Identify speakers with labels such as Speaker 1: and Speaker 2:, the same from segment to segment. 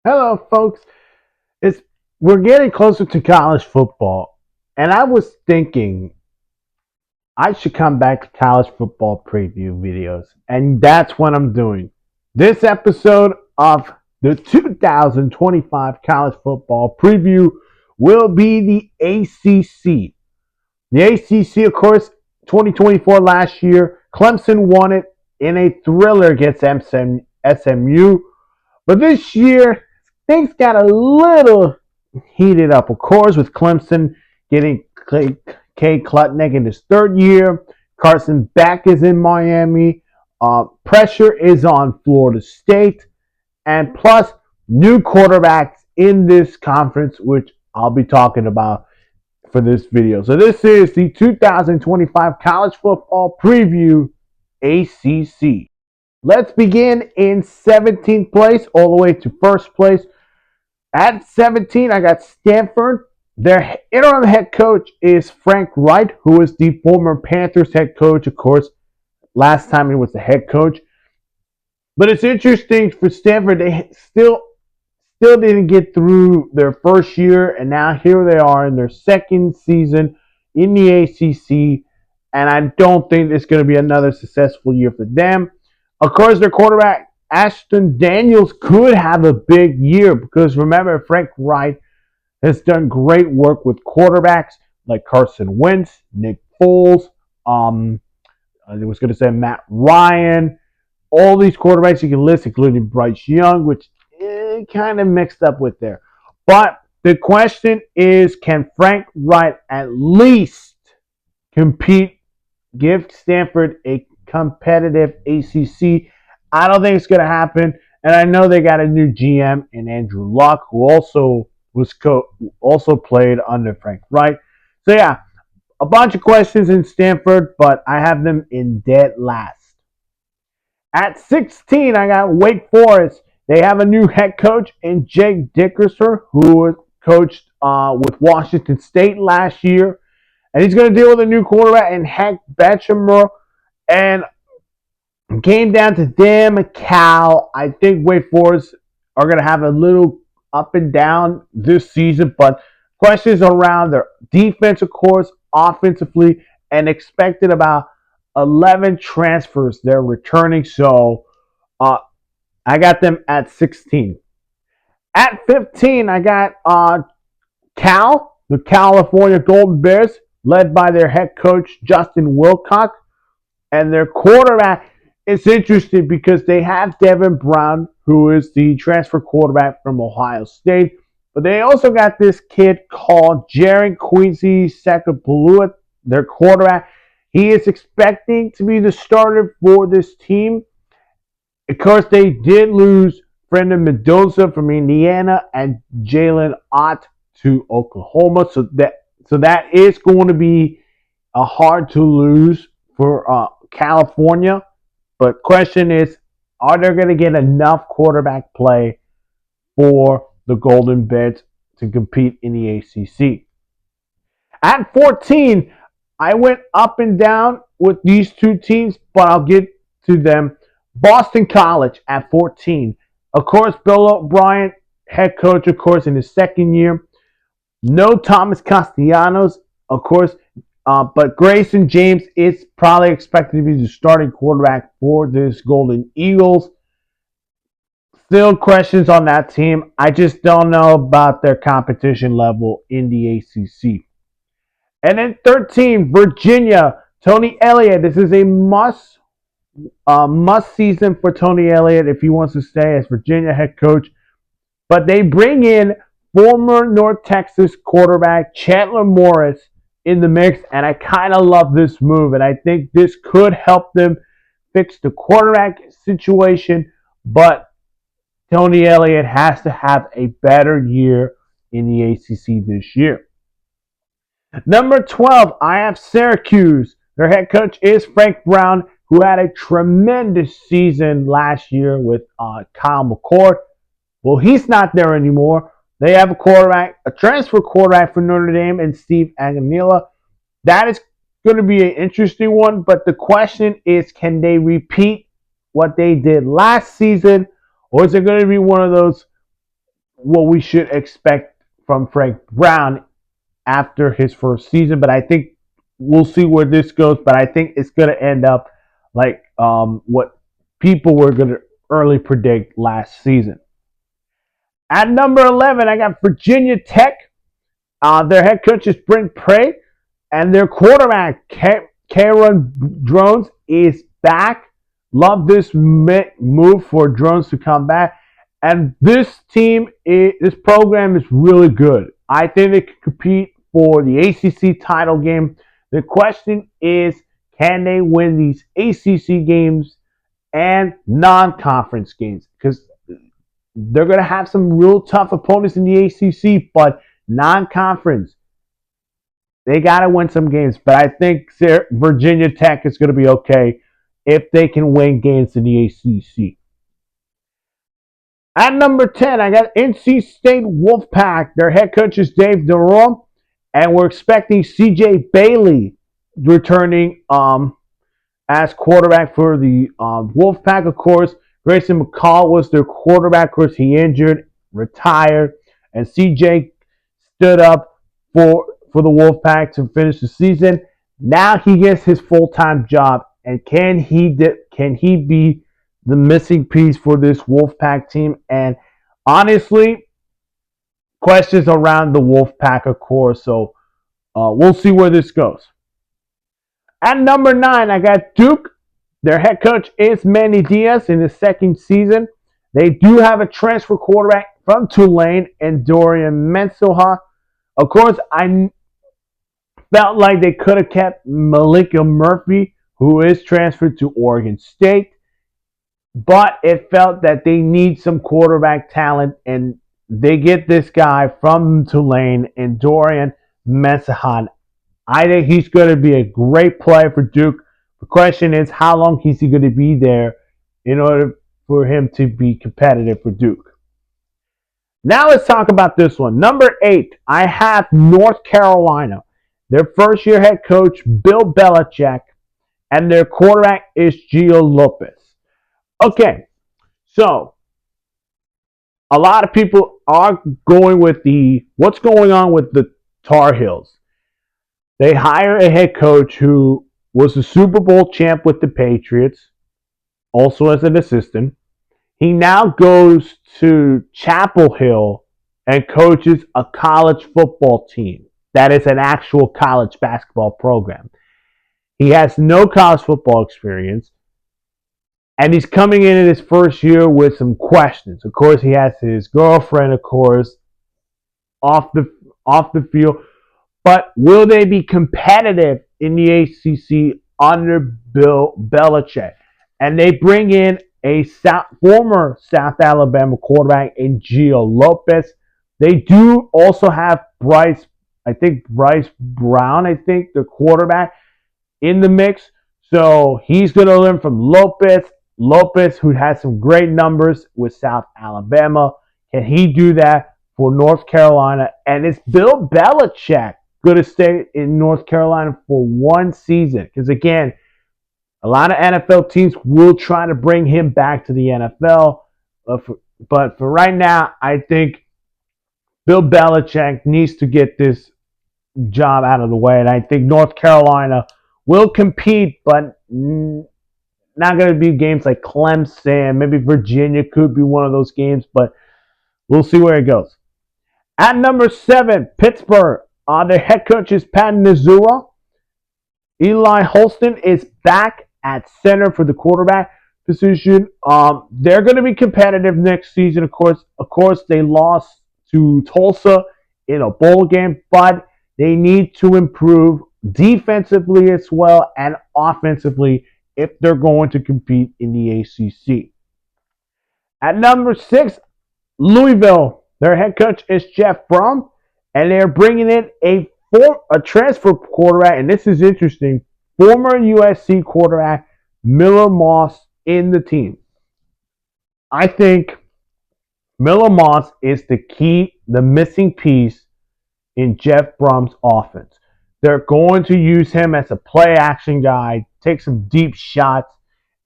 Speaker 1: Hello, folks. It's We're getting closer to college football, and I was thinking I should come back to college football preview videos, and that's what I'm doing. This episode of the 2025 college football preview will be the ACC. The ACC, of course, 2024 last year, Clemson won it in a thriller against SMU. But this year, things got a little heated up, of course, with Clemson getting Kay Klutnick in his third year. Carson Beck is in Miami. Pressure is on Florida State. And plus, new quarterbacks in this conference, which I'll be talking about for this video. So, this is the 2025 College Football Preview ACC. Let's begin in 17th place all the way to first place. At 17, I got Stanford. Their interim head coach is Frank Wright, who is the former Panthers head coach, of course. Last time he was the head coach. But it's interesting for Stanford, they still didn't get through their first year, and now here they are in their second season in the ACC, and I don't think it's going to be another successful year for them. Of course, their quarterback, Ashton Daniels, could have a big year because remember, Frank Wright has done great work with quarterbacks like Carson Wentz, Nick Foles, I was going to say Matt Ryan, all these quarterbacks you can list, including Bryce Young, which kind of mixed up with there. But the question is, can Frank Wright at least compete, give Stanford a competitive ACC? I don't think it's going to happen. And I know they got a new GM in Andrew Luck, who also played under Frank Wright. So yeah, a bunch of questions in Stanford, but I have them in dead last. At 16, I got Wake Forest. They have a new head coach in Jake Dickerson, who coached with Washington State last year. And he's going to deal with a new quarterback in Hank Bechemer. And came down to them and Cal. I think Wake Forest are going to have a little up and down this season, but questions around their defensive course, offensively, and expected about 11 transfers they're returning. So I got them at 16. At 15, I got the California Golden Bears, led by their head coach, Justin Wilcox, and their quarterback. It's interesting because they have Devin Brown, who is the transfer quarterback from Ohio State, but they also got this kid called Jaron Quincy Sakapalua, their quarterback. He is expecting to be the starter for this team. Of course, they did lose Brendan Mendoza from Indiana and Jalen Ott to Oklahoma, so that is going to be a hard to lose for California. But question is, are they going to get enough quarterback play for the Golden Bears to compete in the ACC? At 14, I went up and down with these two teams, but I'll get to them. Boston College at 14. Of course, Bill O'Brien, head coach, of course, in his second year. No Thomas Castellanos, of course, but Grayson James is probably expected to be the starting quarterback for this Golden Eagles. Still questions on that team. I just don't know about their competition level in the ACC. And then 13, Virginia, Tony Elliott. This is a must season for Tony Elliott if he wants to stay as Virginia head coach. But they bring in former North Texas quarterback Chandler Morris in the mix, and I kind of love this move, and I think this could help them fix the quarterback situation, but Tony Elliott has to have a better year in the ACC this year. Number 12, I have Syracuse. Their head coach is Frank Brown, who had a tremendous season last year with Kyle McCord. Well, he's not there anymore. They have a transfer quarterback for Notre Dame, and Steve Aganila. That is going to be an interesting one, but the question is, can they repeat what they did last season, or is it going to be one of those what we should expect from Frank Brown after his first season. But I think we'll see where this goes. But I think it's going to end up like what people were going to early predict last season. At number 11, I got Virginia Tech. Their head coach is Brent Pray, and their quarterback, Karen Drones, is back. Love this move for Drones to come back. And this this program is really good. I think they can compete for the ACC title game. The question is, can they win these ACC games and non-conference games? Because they're going to have some real tough opponents in the ACC, but non-conference, they got to win some games. But I think Virginia Tech is going to be okay if they can win games in the ACC. At number 10, I got NC State Wolfpack. Their head coach is Dave Durham, and we're expecting CJ Bailey returning as quarterback for the Wolfpack. Of course, Grayson McCall was their quarterback. Of course, he injured, retired, and CJ stood up for the Wolfpack to finish the season. Now he gets his full-time job, and can he be the missing piece for this Wolfpack team? And honestly, questions around the Wolfpack, of course. So we'll see where this goes. At number 9, I got Duke. Their head coach is Manny Diaz in his second season. They do have a transfer quarterback from Tulane and Dorian Mensoha. Of course, I felt like they could have kept Malika Murphy, who is transferred to Oregon State. But it felt that they need some quarterback talent, and they get this guy from Tulane and Dorian Mensoha. I think he's going to be a great player for Duke. The question is, how long is he going to be there in order for him to be competitive for Duke? Now let's talk about this one. Number 8, I have North Carolina. Their first-year head coach, Bill Belichick, and their quarterback is Gio Lopez. Okay, so a lot of people are going with what's going on with the Tar Heels. They hire a head coach who was a Super Bowl champ with the Patriots, also as an assistant. He now goes to Chapel Hill and coaches a college football team that is an actual college basketball program. He has no college football experience, and he's coming in his first year with some questions. Of course, he has his girlfriend, of course, off the field. But will they be competitive in the ACC under Bill Belichick? And they bring in a former South Alabama quarterback in Gio Lopez. They do also have Bryce Brown, the quarterback, in the mix. So he's going to learn from Lopez. Lopez, who has some great numbers with South Alabama. Can he do that for North Carolina? And is Bill Belichick going to stay in North Carolina for one season? Because again, a lot of NFL teams will try to bring him back to the NFL. But for right now, I think Bill Belichick needs to get this job out of the way. And I think North Carolina will compete, but not going to be games like Clemson. Maybe Virginia could be one of those games, but we'll see where it goes. At number 7, Pittsburgh. Their head coach is Pat Nzua. Eli Holston is back at center for the quarterback position. They're going to be competitive next season. Of course, they lost to Tulsa in a bowl game, but they need to improve defensively as well and offensively if they're going to compete in the ACC. At number 6, Louisville. Their head coach is Jeff Brom, and they're bringing in a transfer quarterback, and this is interesting, former USC quarterback Miller Moss in the team. I think Miller Moss is the missing piece in Jeff Brom's offense. They're going to use him as a play-action guy, take some deep shots,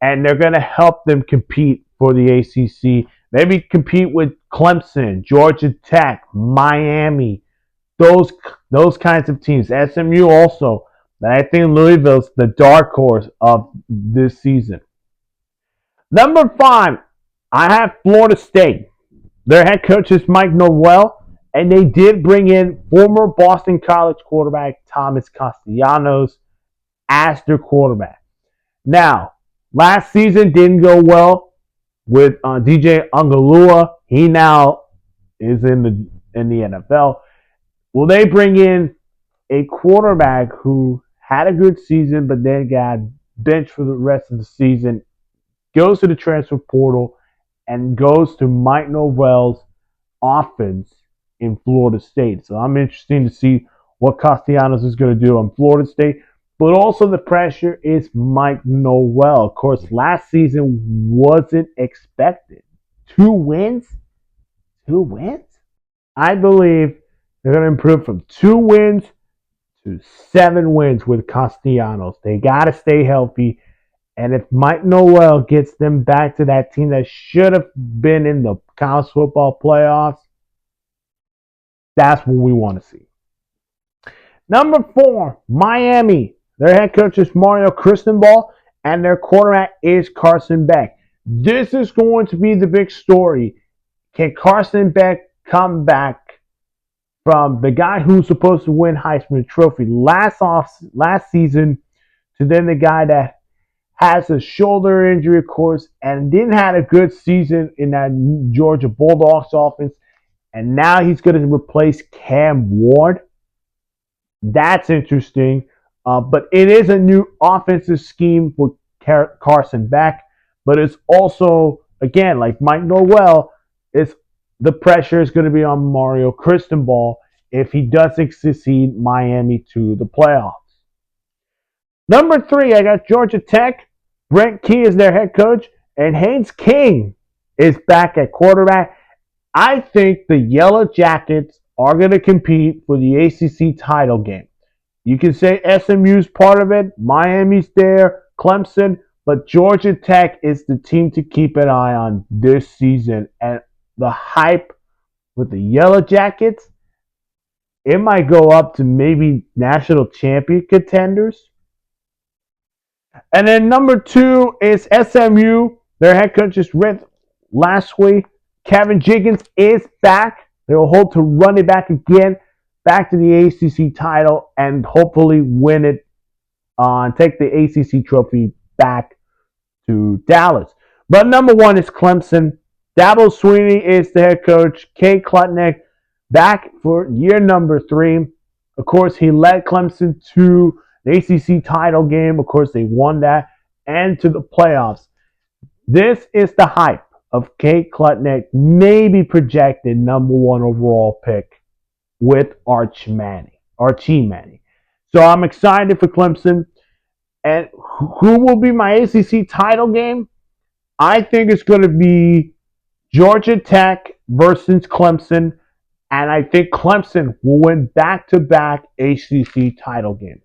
Speaker 1: and they're going to help them compete for the ACC. Maybe compete with Clemson, Georgia Tech, Miami, those those kinds of teams. SMU also, but I think Louisville's the dark horse of this season. Number 5, I have Florida State. Their head coach is Mike Norvell, and they did bring in former Boston College quarterback Thomas Castellanos as their quarterback. Now, last season didn't go well with DJ Ungalua. He now is in the NFL. Will they bring in a quarterback who had a good season but then got benched for the rest of the season, goes to the transfer portal, and goes to Mike Norvell's offense in Florida State? So I'm interested to see what Castellanos is going to do on Florida State. But also the pressure is Mike Norvell. Of course, last season wasn't expected. 2 wins? 2 wins? I believe they're going to improve from 2 wins to 7 wins with Castellanos. They got to stay healthy. And if Mike Norvell gets them back to that team that should have been in the college football playoffs, that's what we want to see. Number 4, Miami. Their head coach is Mario Cristobal, and their quarterback is Carson Beck. This is going to be the big story. Can Carson Beck come back from the guy who's supposed to win Heisman Trophy last season to then the guy that has a shoulder injury, of course, and didn't have a good season in that Georgia Bulldogs offense, and now he's going to replace Cam Ward? That's interesting. But it is a new offensive scheme for Carson Beck. But it's also, again, like Mike Norvell, the pressure is going to be on Mario Cristobal if he doesn't succeed Miami to the playoffs. Number 3, I got Georgia Tech. Brent Key is their head coach, and Haynes King is back at quarterback. I think the Yellow Jackets are going to compete for the ACC title game. You can say SMU's part of it, Miami's there, Clemson, but Georgia Tech is the team to keep an eye on this season. And the hype with the Yellow Jackets, it might go up to maybe national champion contenders. And then number 2 is SMU. Their head coach is Rick last week. Kevin Jenkins is back. They will hope to run it back again, back to the ACC title, and hopefully win it and take the ACC trophy back to Dallas. But number 1 is Clemson. Dabo Swinney is the head coach. Kate Klutnick back for year number 3. Of course, he led Clemson to the ACC title game. Of course, they won that, and to the playoffs. This is the hype of Kate Klutnick, maybe projected number 1 overall pick with Archie Manning. So I'm excited for Clemson. And who will be my ACC title game? I think it's going to be Georgia Tech versus Clemson. And I think Clemson will win back-to-back ACC title games.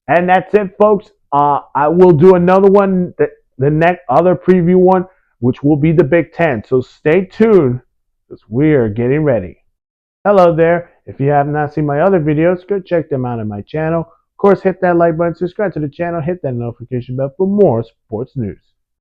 Speaker 1: And that's it, folks. I will do another one, the next other preview one, which will be the Big Ten. So stay tuned, because we're getting ready. Hello there. If you have not seen my other videos, go check them out on my channel. Of course, hit that like button, subscribe to the channel, hit that notification bell for more sports news.